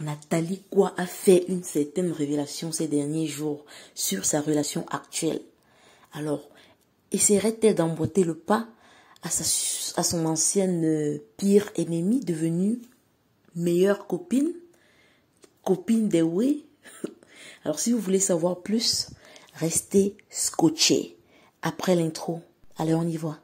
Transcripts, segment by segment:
Nathalie Koua a fait une certaine révélation ces derniers jours sur sa relation actuelle. Alors, essaierait-elle d'emboîter le pas à son ancienne pire ennemie devenue meilleure copine? Copine des oui? Alors, si vous voulez savoir plus, restez scotchés. Après l'intro, allez, on y va.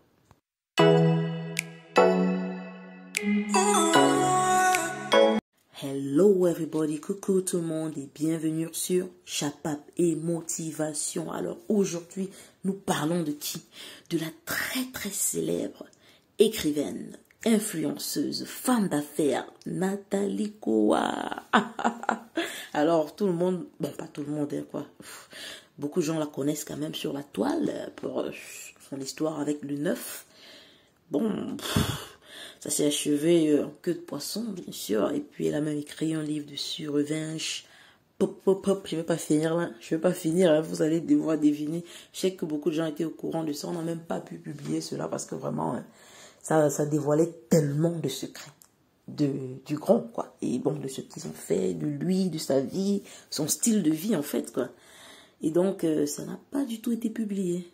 Hello everybody, coucou tout le monde et bienvenue sur Chapap et Motivation. Alors aujourd'hui, nous parlons de qui? De la très célèbre écrivaine, influenceuse, femme d'affaires, Nathalie Koua. Alors tout le monde, bon pas tout le monde, hein, quoi. Beaucoup de gens la connaissent quand même sur la toile pour son histoire avec le 9. Bon... Ça s'est achevé en queue de poisson, bien sûr. Et puis, elle a même écrit un livre dessus, Revanche. Pop. Je vais pas finir là. Hein. Vous allez devoir deviner. Je sais que beaucoup de gens étaient au courant de ça. On n'a même pas pu publier cela parce que vraiment, ça dévoilait tellement de secrets. Du grand, quoi. Et bon, de ce qu'ils ont fait, de lui, de sa vie, son style de vie, en fait, quoi. Et donc, ça n'a pas du tout été publié.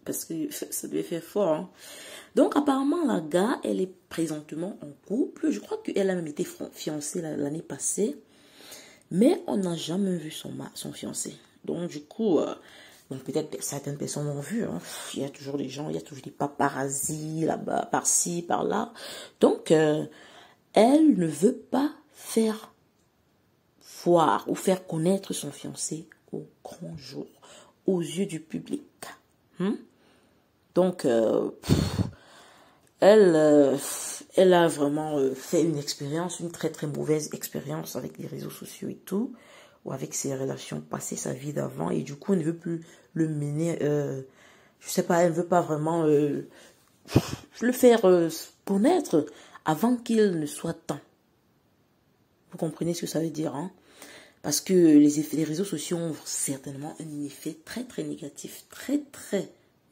Parce que ça devait faire fort, hein. Donc, apparemment, la gars, elle est présentement en couple. Je crois qu'elle a même été fiancée l'année passée. Mais on n'a jamais vu son fiancé. Donc, du coup, peut-être certaines personnes l'ont vu. Hein. Il y a toujours des gens, il y a toujours des paparazzis là-bas, par-ci, par-là. Donc, elle ne veut pas faire voir ou faire connaître son fiancé au grand jour, aux yeux du public. Donc, elle a vraiment fait une expérience, une très mauvaise expérience avec les réseaux sociaux et tout, ou avec ses relations passées, sa vie d'avant, et du coup, elle ne veut plus le mener, je sais pas, elle ne veut pas vraiment le faire connaître avant qu'il ne soit temps. Vous comprenez ce que ça veut dire, hein? Parce que les réseaux sociaux ont certainement un effet très négatif, très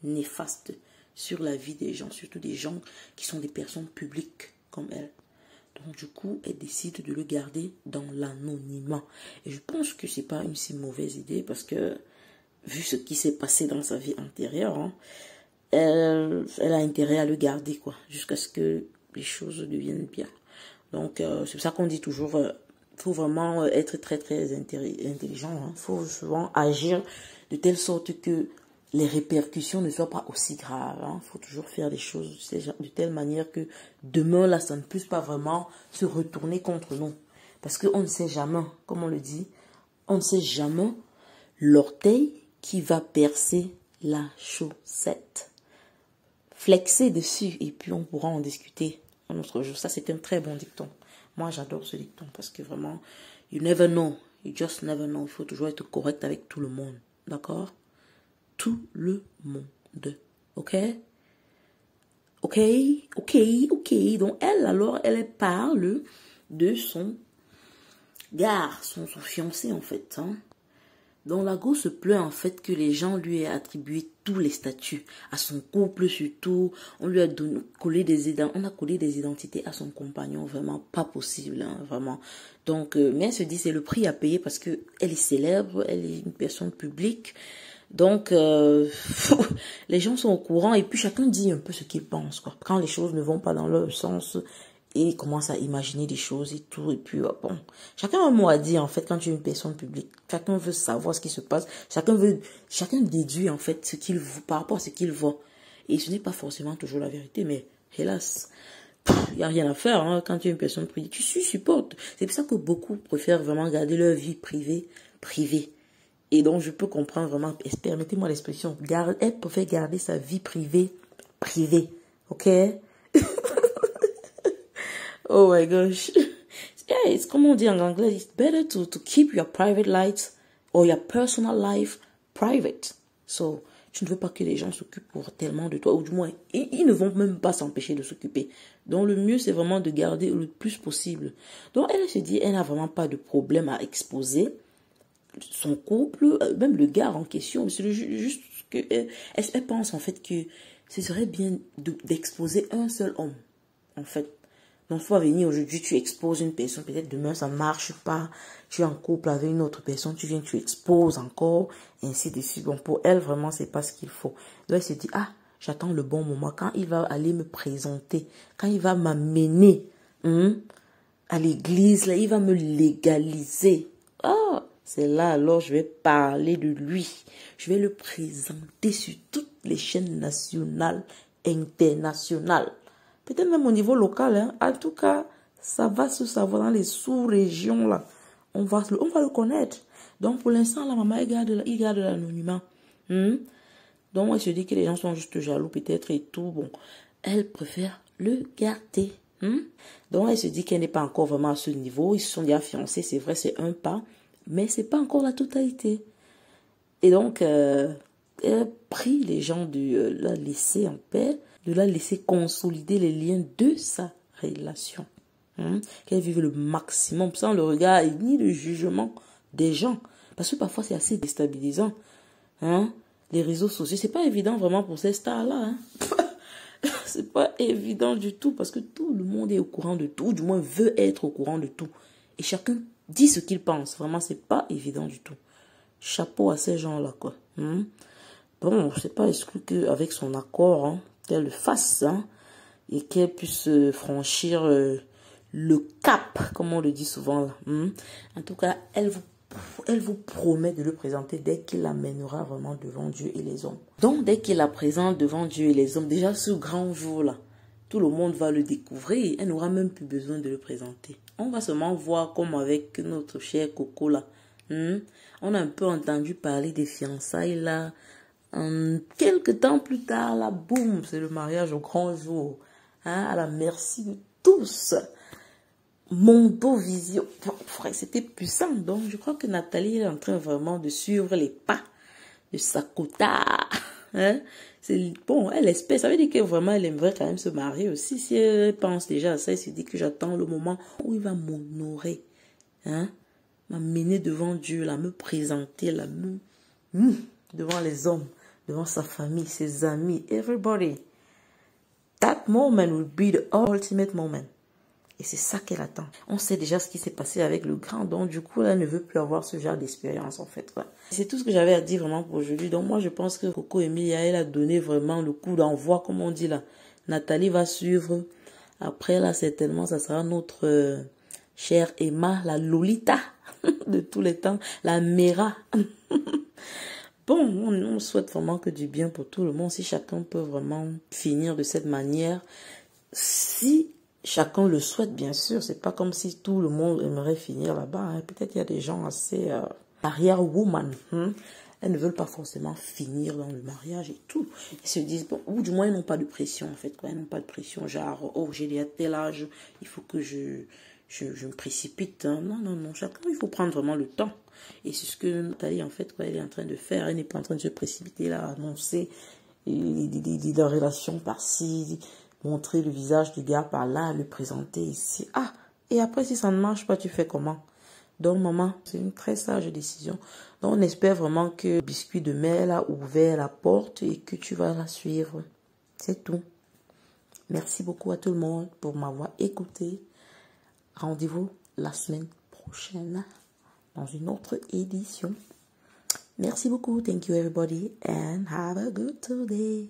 néfaste sur la vie des gens, surtout des gens qui sont des personnes publiques comme elle. Donc du coup, elle décide de le garder dans l'anonymat. Et je pense que c'est pas une si mauvaise idée parce que, vu ce qui s'est passé dans sa vie antérieure, hein, elle a intérêt à le garder, quoi, jusqu'à ce que les choses deviennent bien. Donc c'est pour ça qu'on dit toujours, faut vraiment être très intelligent. Hein. Faut souvent agir de telle sorte que les répercussions ne soient pas aussi graves. Il faut toujours faire des choses de telle manière que demain, là, ça ne puisse pas vraiment se retourner contre nous. Parce qu'on ne sait jamais, comme on le dit, on ne sait jamais l'orteil qui va percer la chaussette. Flexer dessus et puis on pourra en discuter un autre jour. Ça, c'est un très bon dicton. Moi, j'adore ce dicton parce que vraiment, you never know. You just never know. Il faut toujours être correct avec tout le monde. D'accord? Tout le monde. Ok? Donc, elle parle de son gars, son fiancé, en fait. Hein. Donc, la go se plaint, en fait, que les gens lui aient attribué tous les statuts. À son couple, surtout. On lui a collé des identités à son compagnon. Vraiment, pas possible, hein, vraiment. Donc, mais elle se dit, c'est le prix à payer parce que elle est célèbre, elle est une personne publique. Donc, les gens sont au courant et puis chacun dit un peu ce qu'il pense, quoi. Quand les choses ne vont pas dans leur sens, et commence à imaginer des choses et tout. Et puis, bon, chacun a un mot à dire, en fait, quand tu es une personne publique. Chacun veut savoir ce qui se passe. Chacun déduit, en fait, ce qu'il voit par rapport à ce qu'il voit. Et ce n'est pas forcément toujours la vérité, mais hélas, il n'y a rien à faire, hein, quand tu es une personne publique. Tu supportes. C'est pour ça que beaucoup préfèrent vraiment garder leur vie privée. Et donc, je peux comprendre vraiment, permettez-moi l'expression, elle préfère garder sa vie privée. Ok? Oh my gosh. Yeah, it's comme on dit en anglais, it's better to keep your private life or your personal life private. So, tu ne veux pas que les gens s'occupent pour tellement de toi, ou du moins, ils ne vont même pas s'empêcher de s'occuper. Donc, le mieux, c'est vraiment de garder le plus possible. Donc, elle se dit, elle n'a vraiment pas de problème à exposer son couple, même le gars en question. C'est juste que elle pense en fait que ce serait bien d'exposer un seul homme, en fait. Donc, soit venir aujourd'hui, tu exposes une personne, peut-être demain, ça ne marche pas. Tu es en couple avec une autre personne, tu viens, tu exposes encore, et ainsi de suite. Bon, pour elle, vraiment, c'est pas ce qu'il faut. Donc, elle se dit, ah, j'attends le bon moment. Quand il va aller me présenter, quand il va m'amener à l'église, là, il va me légaliser. Ah, c'est là, alors, je vais parler de lui. Je vais le présenter sur toutes les chaînes nationales, internationales. Peut-être même au niveau local, hein. En tout cas, ça va se savoir dans les sous-régions, là. On va le connaître. Donc, pour l'instant, la maman, il garde l'anonymat. Donc, moi, je dis que les gens sont juste jaloux, peut-être, et tout. Bon, elle préfère le garder. Donc, elle se dit qu'elle n'est pas encore vraiment à ce niveau. Ils se sont déjà fiancés, c'est vrai, c'est un pas. Mais c'est pas encore la totalité. Et donc, elle prie les gens de la laisser en paix, de la laisser consolider les liens de sa relation. Qu'elle vive le maximum sans le regard ni le jugement des gens. Parce que parfois, c'est assez déstabilisant. Les réseaux sociaux, c'est pas évident vraiment pour ces stars-là. C'est pas évident du tout parce que tout le monde est au courant de tout, ou du moins veut être au courant de tout. Et chacun dit ce qu'il pense. Vraiment, c'est pas évident du tout. Chapeau à ces gens-là, quoi. Bon, c'est pas exclu qu'avec son accord, qu'elle le fasse, et qu'elle puisse franchir le cap, comme on le dit souvent là. En tout cas, elle vous promet de le présenter dès qu'il l'amènera vraiment devant Dieu et les hommes. Donc, dès qu'il la présente devant Dieu et les hommes, déjà ce grand jour-là, tout le monde va le découvrir. Elle n'aura même plus besoin de le présenter. On va seulement voir comme avec notre cher Coco là. On a un peu entendu parler des fiançailles là. Quelques temps plus tard, là, boum, c'est le mariage au grand jour. À la merci de tous. Mondo Vision. C'était puissant. Donc, je crois que Nathalie est en train vraiment de suivre les pas de Sakota. Bon, elle espère. Ça veut dire que vraiment, elle aimerait quand même se marier aussi. Si elle pense déjà à ça, elle se dit que j'attends le moment où il va m'honorer. M'amener devant Dieu, là, me présenter, là, devant les hommes, devant sa famille, ses amis, everybody. That moment will be the ultimate moment. Et c'est ça qu'elle attend. On sait déjà ce qui s'est passé avec le grand. Donc, du coup, elle ne veut plus avoir ce genre d'expérience, en fait. C'est tout ce que j'avais à dire vraiment pour aujourd'hui. Donc, moi, je pense que Coco Emilia, elle a donné vraiment le coup d'envoi, comme on dit là. Nathalie va suivre. Après, là, certainement, ça sera notre chère Emma, la Lolita de tous les temps. La Mera. Bon, on souhaite vraiment que du bien pour tout le monde. Si chacun peut vraiment finir de cette manière. Si chacun le souhaite, bien sûr. C'est pas comme si tout le monde aimerait finir là-bas. Peut-être il y a des gens assez arrière-woman. Elles ne veulent pas forcément finir dans le mariage et tout. Ils se disent, bon, ou du moins, ils n'ont pas de pression, en fait. Quoi. Ils n'ont pas de pression, genre, oh, j'ai à tel âge, il faut que je me précipite. Non, non, non. Chacun, il faut prendre vraiment le temps. Et c'est ce que Nathalie, en fait, quoi, elle est en train de faire. Elle n'est pas en train de se précipiter, là, annoncer la relation par-ci, montrer le visage du gars par là, le présenter ici. Ah, et après, si ça ne marche pas, tu fais comment? Donc, maman, c'est une très sage décision. Donc, on espère vraiment que Biscuit de Mel a ouvert la porte et que tu vas la suivre. C'est tout. Merci beaucoup à tout le monde pour m'avoir écouté. Rendez-vous la semaine prochaine dans une autre édition. Merci beaucoup. Thank you everybody and have a good day.